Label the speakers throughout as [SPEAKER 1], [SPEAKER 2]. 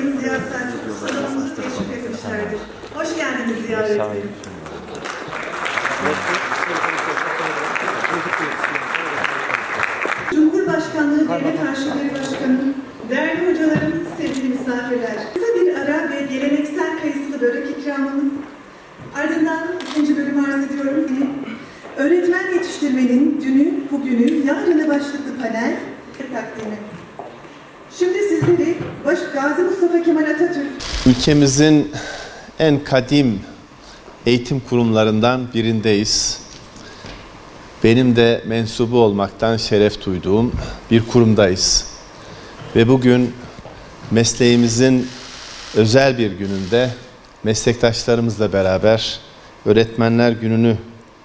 [SPEAKER 1] Sayın Ziya Selçuk salonumuzu teşrif etmişlerdir. Hoş geldiniz Ziya Öğretmenim. Cumhurbaşkanlığı Devlet Arşivleri Başkanı, değerli hocalarım, sevgili misafirler. Kısa bir ara ve geleneksel kayısılı börek ikramımız. Ardından ikinci bölümü arz ediyorum ki, öğretmen yetiştirmenin dünü, bugünü, yarını başlıklı panel takdimi. Şimdi sizleri Gazi Mustafa Kemal Atatürk.
[SPEAKER 2] Ülkemizin en kadim eğitim kurumlarından birindeyiz. Benim de mensubu olmaktan şeref duyduğum bir kurumdayız. Ve bugün mesleğimizin özel bir gününde meslektaşlarımızla beraber Öğretmenler Günü'nü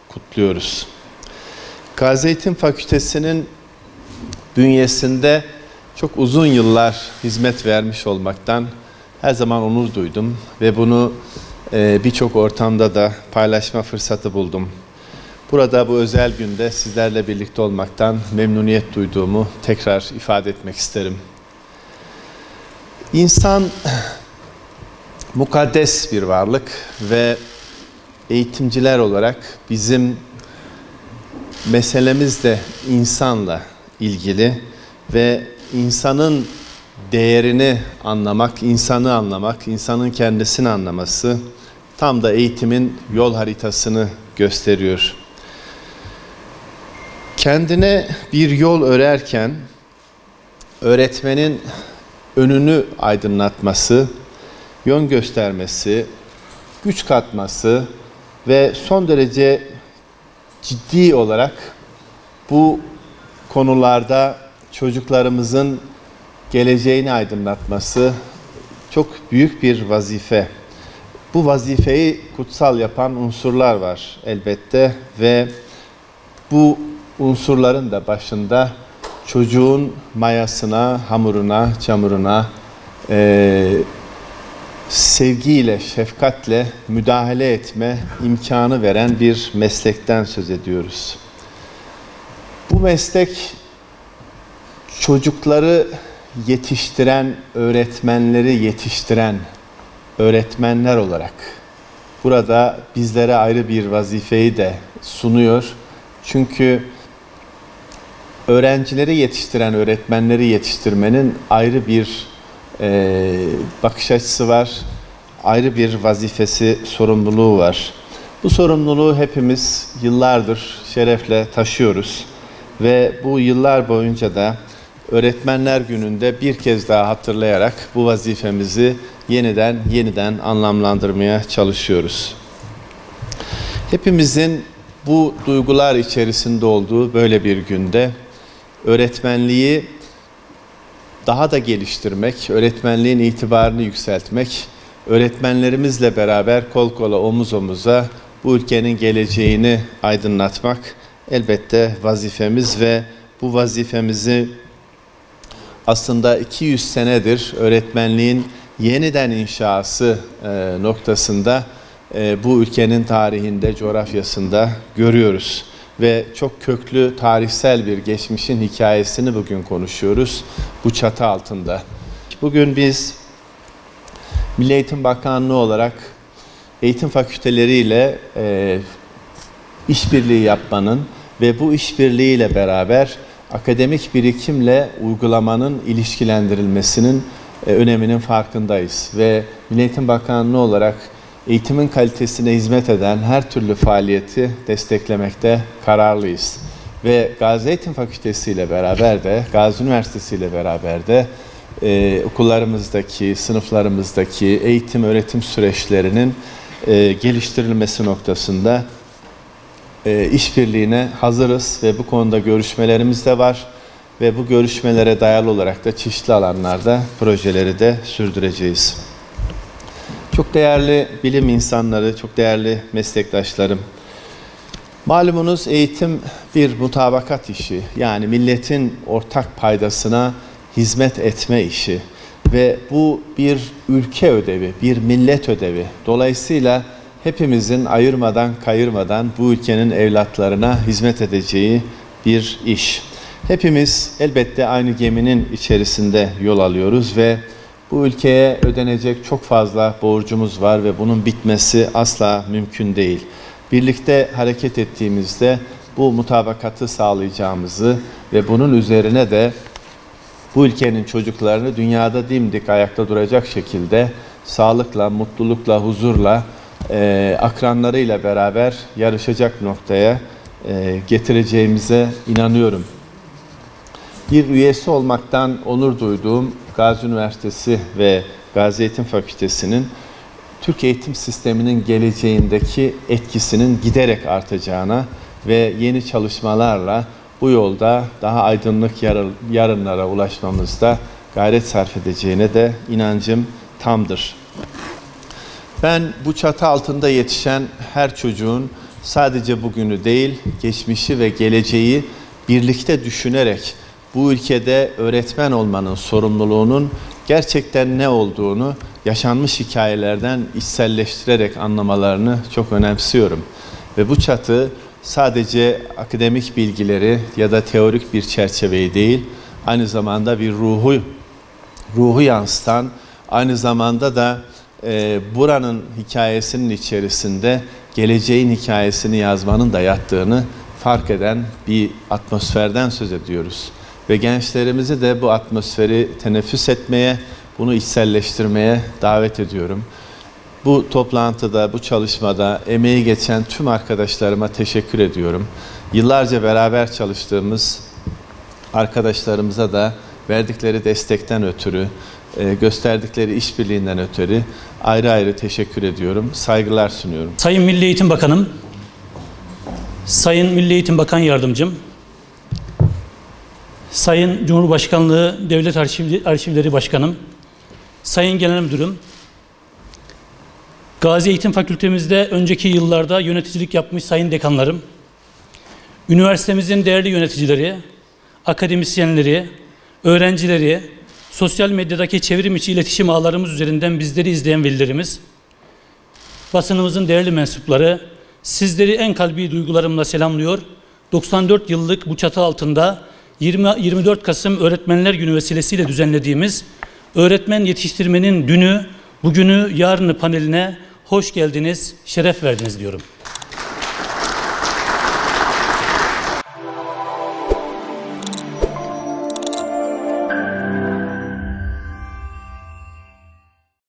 [SPEAKER 2] kutluyoruz. Gazi Eğitim Fakültesi'nin bünyesinde çok uzun yıllar hizmet vermiş olmaktan her zaman onur duydum ve bunu birçok ortamda da paylaşma fırsatı buldum. Burada bu özel günde sizlerle birlikte olmaktan memnuniyet duyduğumu tekrar ifade etmek isterim. İnsan mukaddes bir varlık ve eğitimciler olarak bizim meselemiz de insanla ilgili ve insanın değerini anlamak, insanı anlamak, insanın kendisini anlaması tam da eğitimin yol haritasını gösteriyor. Kendine bir yol örerken öğretmenin önünü aydınlatması, yön göstermesi, güç katması ve son derece ciddi olarak bu konularda çocuklarımızın geleceğini aydınlatması çok büyük bir vazife. Bu vazifeyi kutsal yapan unsurlar var elbette ve bu unsurların da başında çocuğun mayasına, hamuruna, çamuruna sevgiyle, şefkatle müdahale etme imkanı veren bir meslekten söz ediyoruz. Bu meslek çocukları yetiştiren, öğretmenleri yetiştiren öğretmenler olarak burada bizlere ayrı bir vazifeyi de sunuyor. Çünkü öğrencileri yetiştiren öğretmenleri yetiştirmenin ayrı bir bakış açısı var, ayrı bir vazifesi, sorumluluğu var. Bu sorumluluğu hepimiz yıllardır şerefle taşıyoruz ve bu yıllar boyunca da Öğretmenler Günü'nde bir kez daha hatırlayarak bu vazifemizi yeniden anlamlandırmaya çalışıyoruz. Hepimizin bu duygular içerisinde olduğu böyle bir günde öğretmenliği daha da geliştirmek, öğretmenliğin itibarını yükseltmek, öğretmenlerimizle beraber kol kola, omuz omuza bu ülkenin geleceğini aydınlatmak elbette vazifemiz ve bu vazifemizi aslında 200 senedir öğretmenliğin yeniden inşası noktasında bu ülkenin tarihinde, coğrafyasında görüyoruz. Ve çok köklü tarihsel bir geçmişin hikayesini bugün konuşuyoruz bu çatı altında. Bugün biz Milli Eğitim Bakanlığı olarak eğitim fakülteleriyle işbirliği yapmanın ve bu işbirliğiyle beraber akademik birikimle uygulamanın ilişkilendirilmesinin öneminin farkındayız. Ve Milli Eğitim Bakanlığı olarak eğitimin kalitesine hizmet eden her türlü faaliyeti desteklemekte kararlıyız. Ve Gazi Eğitim Fakültesi ile beraber de, Gazi Üniversitesi ile beraber de okullarımızdaki, sınıflarımızdaki eğitim öğretim süreçlerinin geliştirilmesi noktasında işbirliğine hazırız ve bu konuda görüşmelerimiz de var ve bu görüşmelere dayalı olarak da çeşitli alanlarda projeleri de sürdüreceğiz. Çok değerli bilim insanları, çok değerli meslektaşlarım, malumunuz eğitim bir mutabakat işi, yani milletin ortak paydasına hizmet etme işi ve bu bir ülke ödevi, bir millet ödevi. Dolayısıyla hepimizin ayırmadan, kayırmadan bu ülkenin evlatlarına hizmet edeceği bir iş. Hepimiz elbette aynı geminin içerisinde yol alıyoruz ve Bu ülkeye ödenecek çok fazla borcumuz var ve bunun bitmesi asla mümkün değil. Birlikte hareket ettiğimizde bu mutabakatı sağlayacağımızı ve bunun üzerine de bu ülkenin çocuklarını dünyada dimdik ayakta duracak şekilde sağlıkla, mutlulukla, huzurla, akranlarıyla beraber yarışacak noktaya getireceğimize inanıyorum. Bir üyesi olmaktan onur duyduğum Gazi Üniversitesi ve Gazi Eğitim Fakültesi'nin Türk eğitim sisteminin geleceğindeki etkisinin giderek artacağına ve yeni çalışmalarla bu yolda daha aydınlık yarınlara ulaşmamızda gayret sarf edeceğine de inancım tamdır. Ben bu çatı altında yetişen her çocuğun sadece bugünü değil, geçmişi ve geleceği birlikte düşünerek bu ülkede öğretmen olmanın sorumluluğunun gerçekten ne olduğunu yaşanmış hikayelerden içselleştirerek anlamalarını çok önemsiyorum. Ve bu çatı sadece akademik bilgileri ya da teorik bir çerçeveyi değil, aynı zamanda bir ruhu yansıtan, aynı zamanda da buranın hikayesinin içerisinde geleceğin hikayesini yazmanın da yattığını fark eden bir atmosferden söz ediyoruz. Ve gençlerimizi de bu atmosferi teneffüs etmeye, bunu içselleştirmeye davet ediyorum. Bu toplantıda, bu çalışmada emeği geçen tüm arkadaşlarıma teşekkür ediyorum. Yıllarca beraber çalıştığımız arkadaşlarımıza da verdikleri destekten ötürü, gösterdikleri işbirliğinden ötürü ayrı ayrı teşekkür ediyorum. Saygılar sunuyorum.
[SPEAKER 3] Sayın Milli Eğitim Bakanım, Sayın Milli Eğitim Bakan Yardımcım, Sayın Cumhurbaşkanlığı Devlet Arşivleri Başkanım, Sayın Genel Müdürüm, Gazi Eğitim Fakültemizde önceki yıllarda yöneticilik yapmış sayın dekanlarım, üniversitemizin değerli yöneticileri, akademisyenleri, öğrencileri, sosyal medyadaki çevrim içi iletişim ağlarımız üzerinden bizleri izleyen velilerimiz, basınımızın değerli mensupları, sizleri en kalbi duygularımla selamlıyor. 94 yıllık bu çatı altında 24 Kasım Öğretmenler Günü vesilesiyle düzenlediğimiz öğretmen yetiştirmenin dünü, bugünü, yarını paneline hoş geldiniz, şeref verdiniz diyorum.